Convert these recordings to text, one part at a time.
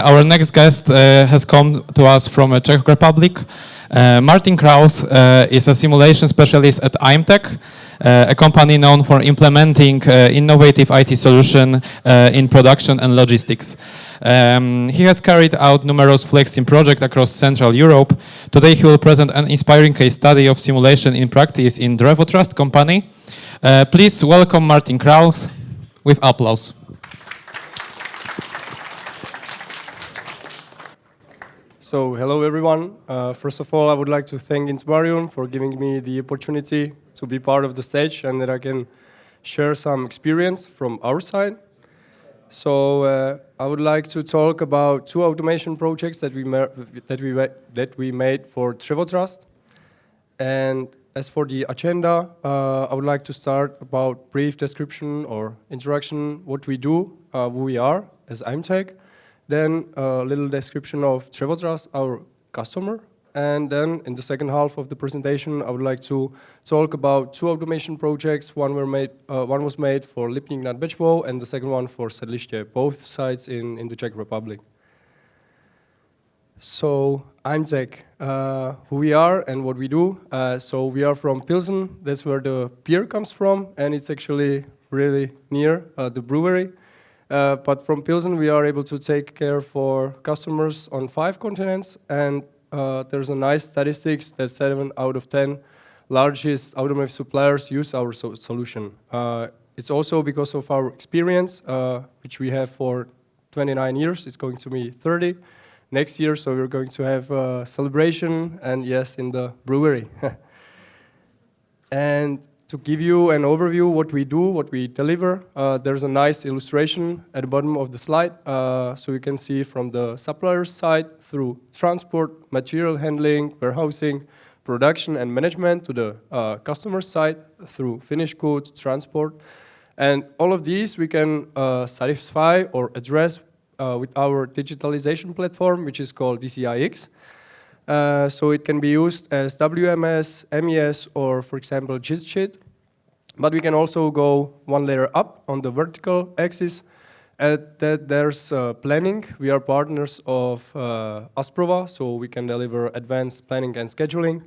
our next guest has come to us from Czech Republic. Martin Kraus is a simulation specialist at Aimtec, a company known for implementing innovative IT solution in production and logistics. He has carried out numerous FlexSim projects across Central Europe. Today he will present an inspiring case study of simulation in practice in Trust company. Please welcome Martin Kraus with applause. So, hello everyone. First of all, I would like to thank InterMarium for giving me the opportunity to be part of the stage and that I can share some experience from our side. So, I would like to talk about two automation projects that we made for Trust. And as for the agenda, I would like to start about brief description or introduction, what we do, who we are as Aimtec. Then a little description of Trust, our customer. And then in the second half of the presentation, I would like to talk about two automation projects. One was made for Lipník nad Bečvou and the second one for Sedliště, both sites in the Czech Republic. So Aimtec, who we are and what we do. So we are from Pilsen, that's where the beer comes from, and it's actually really near the brewery. But from Pilsen, we are able to take care for customers on 5 continents, and there's a nice statistics that 7 out of 10 largest automotive suppliers use our solution. It's also because of our experience, which we have for 29 years. It's going to be 30 next year, so we're going to have a celebration, and yes, in the brewery. And to give you an overview what we do, what we deliver, there's a nice illustration at the bottom of the slide. So you can see from the supplier side through transport, material handling, warehousing, production and management to the customer side through finished goods, transport. And all of these we can satisfy or address with our digitalization platform, which is called DCIX. So it can be used as WMS, MES, or for example GIS-sheet. But we can also go one layer up on the vertical axis. That there's planning. We are partners of Asprova, so we can deliver advanced planning and scheduling,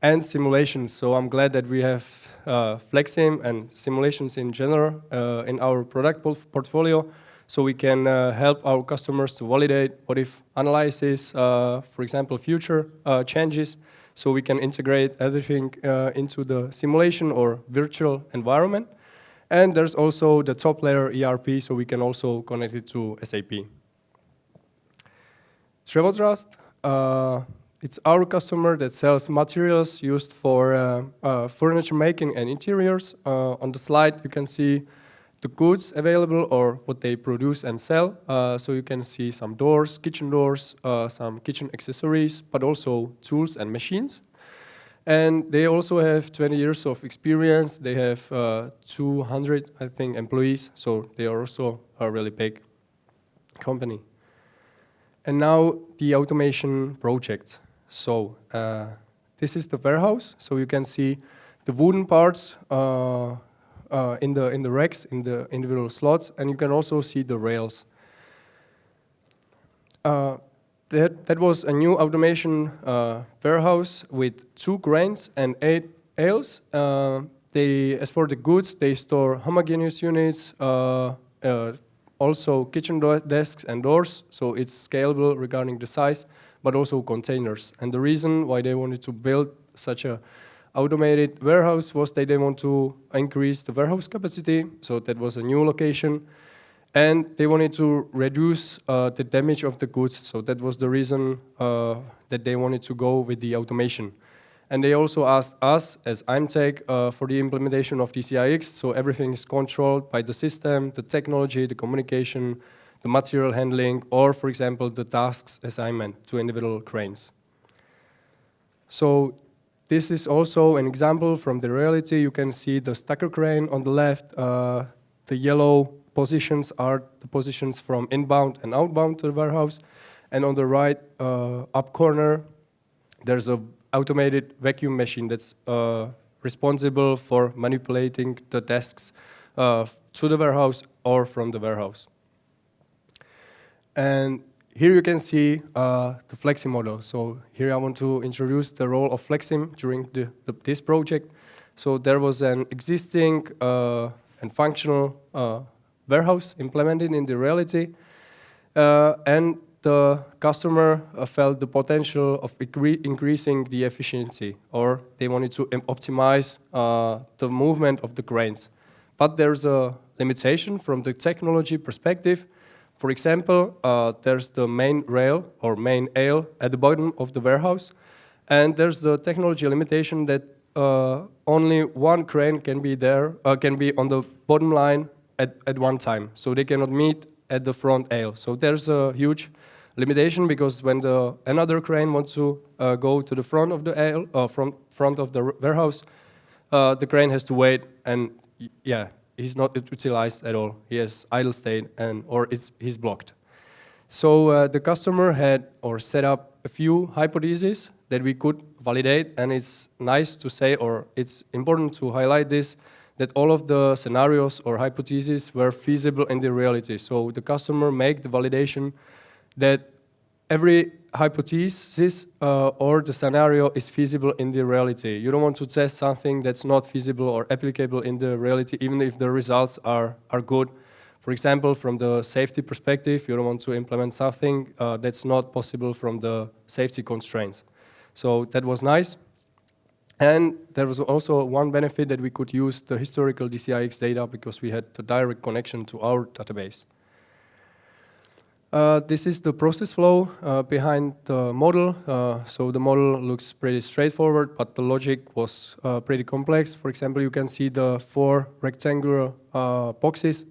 and simulations. So I'm glad that we have FlexSim and simulations in general in our product portfolio. So we can help our customers to validate what if analysis, for example, future changes. So we can integrate everything into the simulation or virtual environment. And there's also the top layer ERP, so we can also connect it to SAP. Trust, it's our customer that sells materials used for furniture making and interiors. On the slide, you can see the goods available or what they produce and sell. So you can see some doors, some kitchen accessories, but also tools and machines. And they also have 20 years of experience. They have 200, I think, employees. So they are also a really big company. And now the automation project. So this is the warehouse. So you can see the wooden parts in the racks, in the individual slots, and you can also see the rails. That was a new automation warehouse with 2 cranes and 8 aisles. As for the goods, they store homogeneous units, also kitchen desks and doors, so it's scalable regarding the size, but also containers. And the reason why they wanted to build such a automated warehouse was that they want to increase the warehouse capacity, so that was a new location. And they wanted to reduce the damage of the goods, so that was the reason that they wanted to go with the automation. And they also asked us, as Aimtec, for the implementation of DCIX, so everything is controlled by the system, the technology, the communication, the material handling, or, for example, the tasks assignment to individual cranes. So this is also an example from the reality. You can see the stacker crane on the left. The yellow positions are the positions from inbound and outbound to the warehouse. And on the right up corner, there's an automated vacuum machine that's responsible for manipulating the desks to the warehouse or from the warehouse. And here you can see the FlexSim model. So here I want to introduce the role of FlexSim during this project. So there was an existing and functional warehouse implemented in the reality, and the customer felt the potential of increasing the efficiency, or they wanted to optimize the movement of the cranes. But there's a limitation from the technology perspective. For example, there's the main rail or main aisle at the bottom of the warehouse, and there's the technology limitation that only one crane can be there, can be on the bottom line at one time, so they cannot meet at the front aisle. So there's a huge limitation, because when another crane wants to go to the front of the aisle, front of the warehouse, the crane has to wait, and yeah, he's not utilized at all. He has idle state, or he's blocked. So the customer had set up a few hypotheses that we could validate, and it's nice to say, or it's important to highlight this, that all of the scenarios or hypotheses were feasible in the reality. So the customer made the validation that every hypothesis or the scenario is feasible in the reality. You don't want to test something that's not feasible or applicable in the reality, even if the results are good. For example, from the safety perspective, you don't want to implement something that's not possible from the safety constraints. So that was nice. And there was also one benefit, that we could use the historical DCIX data because we had the direct connection to our database. This is the process flow behind the model. So the model looks pretty straightforward, but the logic was pretty complex. For example, you can see the 4 rectangular boxes.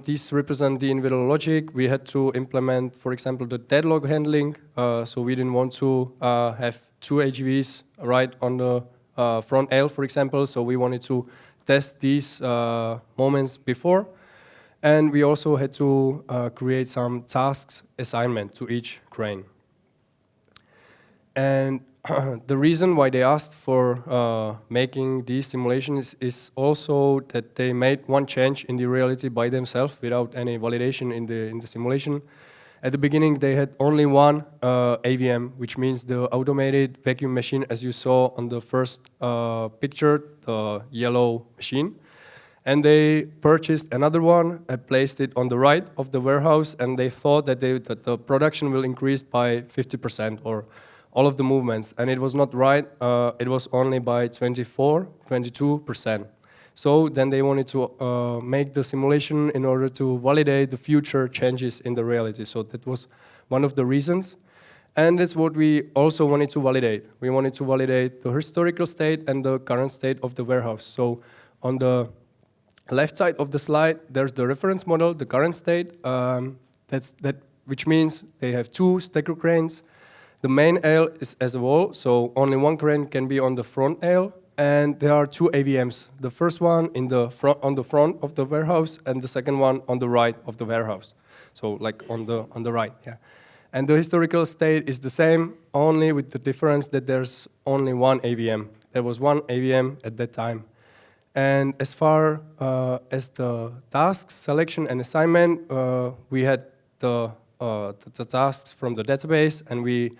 These represent the individual logic. We had to implement, for example, the deadlock handling. So we didn't want to have 2 AGVs right on the front aisle, for example. So we wanted to test these moments before. And we also had to create some tasks assignment to each crane. And the reason why they asked for making these simulations is also that they made one change in the reality by themselves without any validation in the simulation. At the beginning, they had only one AVM, which means the automated vacuum machine, as you saw on the first picture, the yellow machine. And they purchased another one and placed it on the right of the warehouse, and they thought that the production will increase by 50% or all of the movements. And it was not right. It was only by 22%. So then they wanted to make the simulation in order to validate the future changes in the reality. So that was one of the reasons. And that's what we also wanted to validate. We wanted to validate the historical state and the current state of the warehouse. So on the left side of the slide, there's the reference model, the current state, which means they have 2 stacker cranes. The main aisle is as a wall, so only one crane can be on the front aisle, and there are 2 AVMs. The first one on the front of the warehouse, and the second one on the right of the warehouse. So like on the right, yeah. And the historical state is the same, only with the difference that there's only one AVM. There was one AVM at that time. And as far as the tasks, selection and assignment, we had the tasks from the database, and we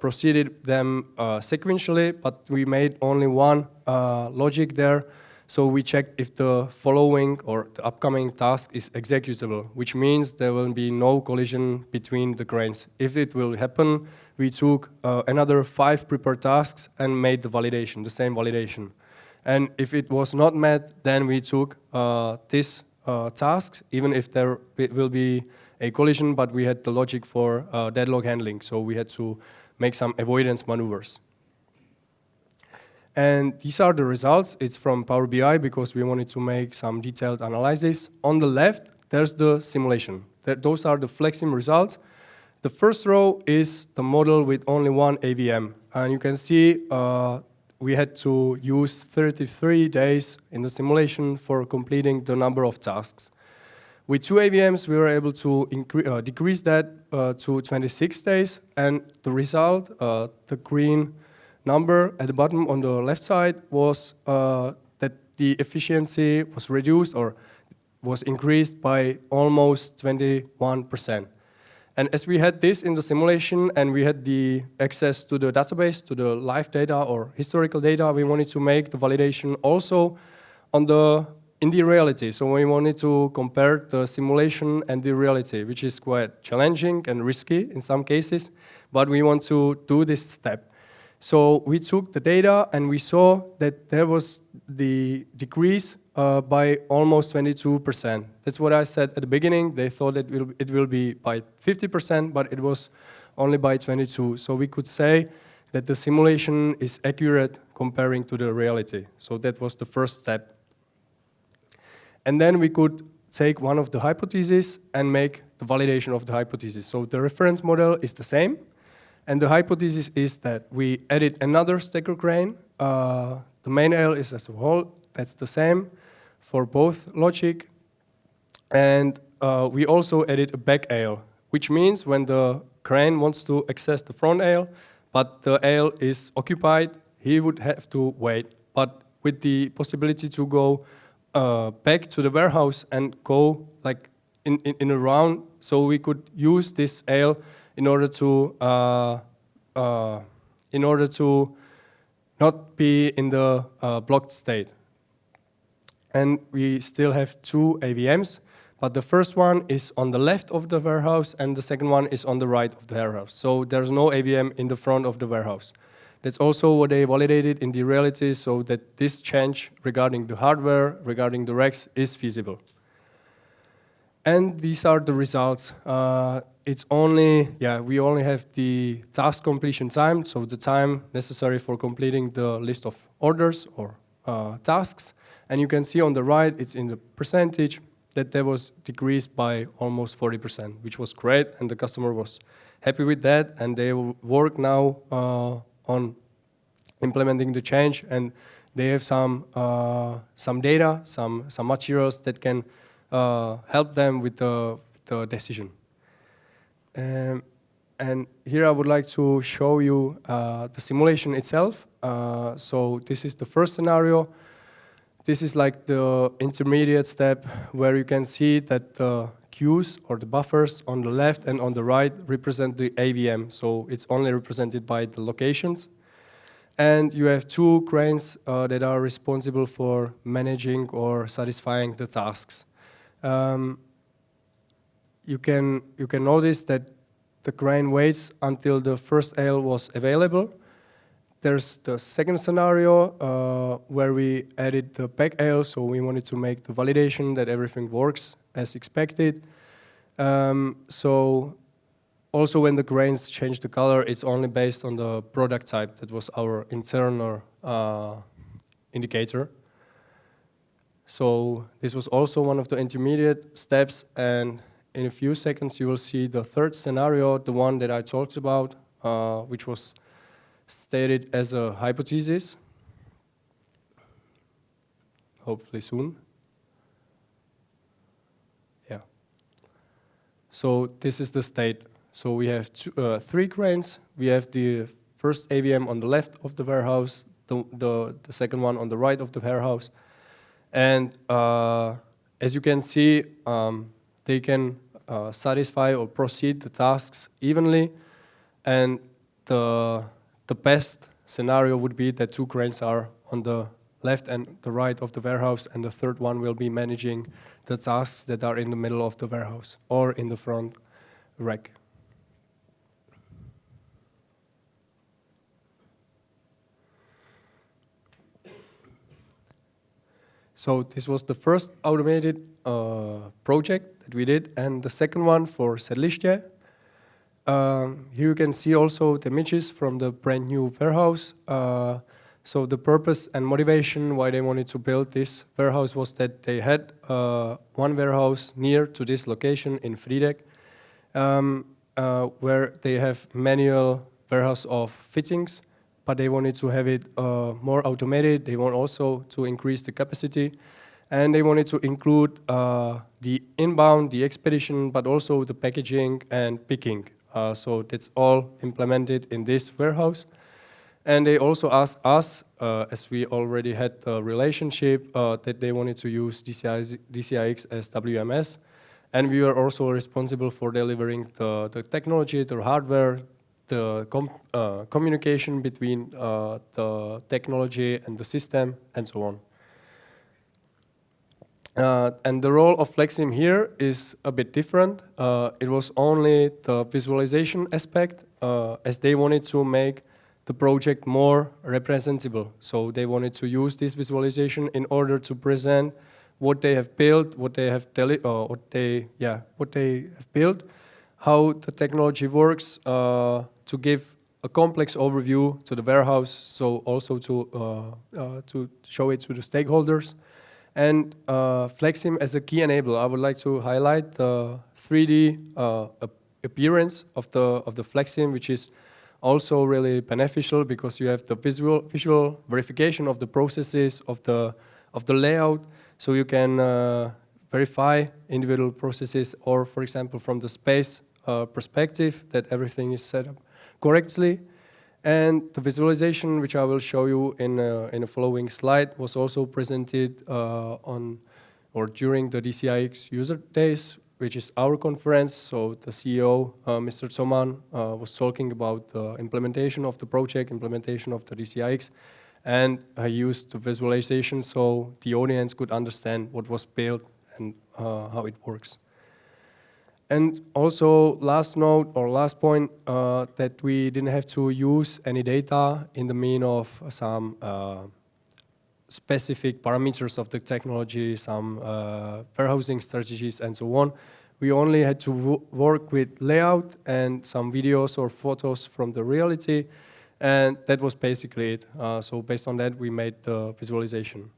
proceeded them sequentially, but we made only one logic there. So we checked if the following or the upcoming task is executable, which means there will be no collision between the cranes. If it will happen, we took another 5 prepared tasks and made the validation, the same validation. And if it was not met, then we took this task, even if there will be a collision, but we had the logic for deadlock handling, so we had to make some avoidance maneuvers. And these are the results. It's from Power BI because we wanted to make some detailed analysis. On the left, there's the simulation. Those are the FlexSim results. The first row is the model with only one AVM. And you can see we had to use 33 days in the simulation for completing the number of tasks. With 2 AVMs, we were able to decrease that to 26 days. And the result, the green number at the bottom on the left side, was that the efficiency was reduced or was increased by almost 21%. And as we had this in the simulation and we had the access to the database, to the live data or historical data, we wanted to make the validation also in the reality. So we wanted to compare the simulation and the reality, which is quite challenging and risky in some cases, but we want to do this step. So we took the data and we saw that there was the decrease by almost 22%. That's what I said at the beginning. They thought it will be by 50%, but it was only by 22%. So we could say that the simulation is accurate comparing to the reality. So that was the first step. And then we could take one of the hypotheses and make the validation of the hypothesis. So the reference model is the same. And the hypothesis is that we added another stacker crane. The main aisle is as a whole. That's the same for both logic. And we also added a back aisle, which means when the crane wants to access the front aisle, but the aisle is occupied, he would have to wait. But with the possibility to go back to the warehouse and go like in a round, so we could use this aisle in order to not be in the blocked state. And we still have two AVMs, but the first one is on the left of the warehouse and the second one is on the right of the warehouse. So there's no AVM in the front of the warehouse. That's also what they validated in the reality, so that this change regarding the hardware, regarding the racks, is feasible. And these are the results. We only have the task completion time, so the time necessary for completing the list of orders or tasks. And you can see on the right, it's in the percentage, that there was decreased by almost 40%, which was great, and the customer was happy with that, and they work now on implementing the change, and they have some data, some materials that can help them with the decision. And here I would like to show you the simulation itself. So this is the first scenario. This is like the intermediate step where you can see that the queues or the buffers on the left and on the right represent the AVM. So it's only represented by the locations. And you have two cranes that are responsible for managing or satisfying the tasks. You can notice that the crane waits until the first aisle was available. There's the second scenario where we added the back aisle, so we wanted to make the validation that everything works as expected. So also when the cranes change the color, it's only based on the product type. That was our internal indicator. So this was also one of the intermediate steps, and in a few seconds you will see the third scenario, the one that I talked about, which was stated as a hypothesis, hopefully soon. Yeah. So this is the state. So we have three cranes. We have the first AVM on the left of the warehouse, the second one on the right of the warehouse. And as you can see, they can satisfy or proceed the tasks evenly. And the best scenario would be that two cranes are on the left and the right of the warehouse, and the third one will be managing the tasks that are in the middle of the warehouse or in the front rack. So this was the first automated project that we did, and the second one for Sedliště. Here you can see also the images from the brand new warehouse. So the purpose and motivation why they wanted to build this warehouse was that they had one warehouse near to this location in Frýdek, where they have manual warehouse of fittings, but they wanted to have it more automated. They want also to increase the capacity, and they wanted to include the inbound, the expedition, but also the packaging and picking. So that's all implemented in this warehouse. And they also asked us, as we already had a relationship, that they wanted to use DCIX as WMS. And we are also responsible for delivering the technology, the hardware, the communication between the technology and the system, and so on. And the role of FlexSim here is a bit different. It was only the visualization aspect, as they wanted to make the project more representable. So they wanted to use this visualization in order to present what they have built, what they have built, how the technology works, to give a complex overview to the warehouse, so also to show it to the stakeholders. And FlexSim as a key enabler, I would like to highlight the 3D appearance of the FlexSim, which is also really beneficial because you have the visual verification of the processes of the layout, so you can verify individual processes, or for example from the space perspective that everything is set up correctly. And the visualization, which I will show you in a following slide, was also presented during the DCIX user days, which is our conference. So the CEO, Mr. Zoman, was talking about the implementation of the project, implementation of the DCIX, and I used the visualization so the audience could understand what was built and how it works. And also, last note or last point, that we didn't have to use any data in the mean of some specific parameters of the technology, some warehousing strategies and so on. We only had to work with layout and some videos or photos from the reality, and that was basically it. So based on that, we made the visualization.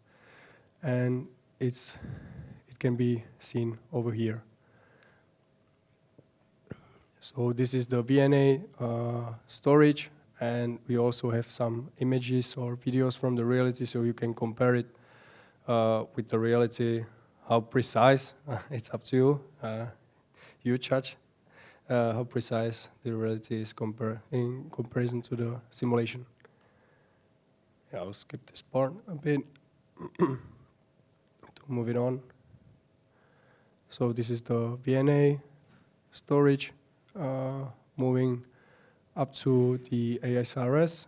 And it can be seen over here. So this is the VNA storage, and we also have some images or videos from the reality, so you can compare it with the reality. How precise, it's up to you. You judge how precise the reality is in comparison to the simulation. Yeah, I'll skip this part a bit to move it on. So this is the VNA storage. Moving up to the ASRS.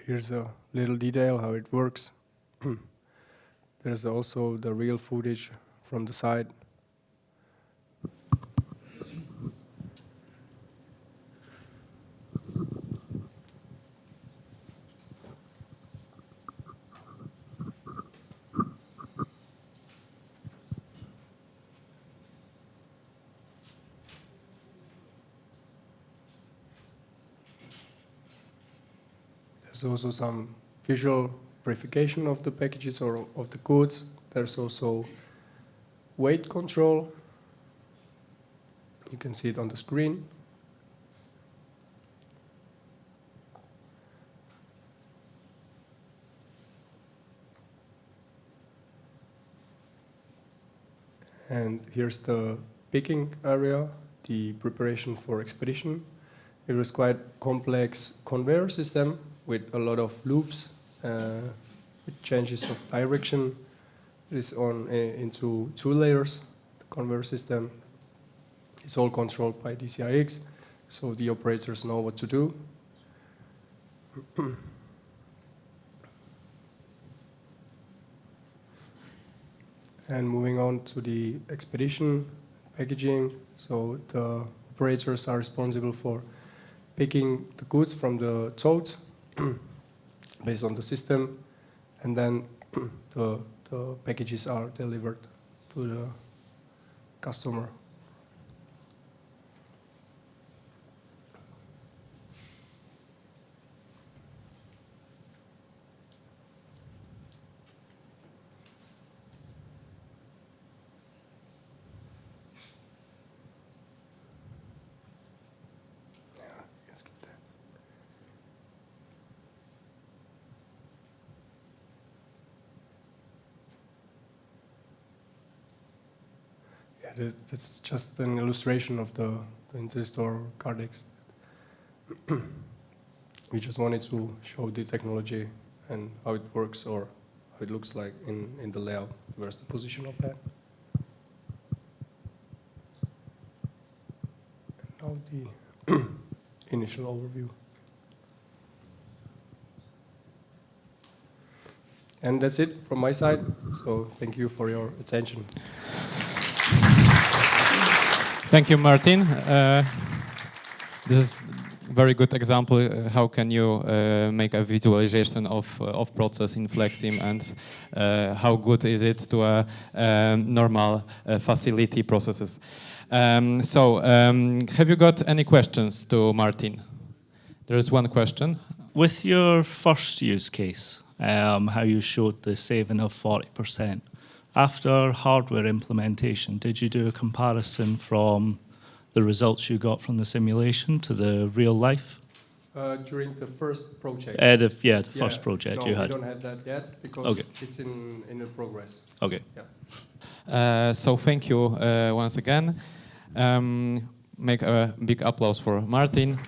Here's a little detail how it works. There's also the real footage from the side. There's also some visual verification of the packages or of the goods. There's also weight control. You can see it on the screen. And here's the picking area, the preparation for expedition. It was quite complex conveyor system with a lot of loops, with changes of direction. It is into 2 layers. The conveyor system is all controlled by DCIX, so the operators know what to do. And moving on to the expedition packaging, so the operators are responsible for picking the goods from the totes based on the system, and then the packages are delivered to the customer. It's just an illustration of the transistor Cardex. We just wanted to show the technology and how it works or how it looks like in the layout. Where's the position of that? And now the initial overview. And that's it from my side. So thank you for your attention. Thank you, Martin. This is a very good example. How can you make a visualization of process in FlexSim, and how good is it to normal facility processes? Have you got any questions to Martin? There is one question. With your first use case, how you showed the saving of 40%. After hardware implementation, did you do a comparison from the results you got from the simulation to the real life? During the first project. The first project no, you had. we don't have that yet because it's in the progress. Okay. Yeah. So thank you once again. Make a big applause for Martin.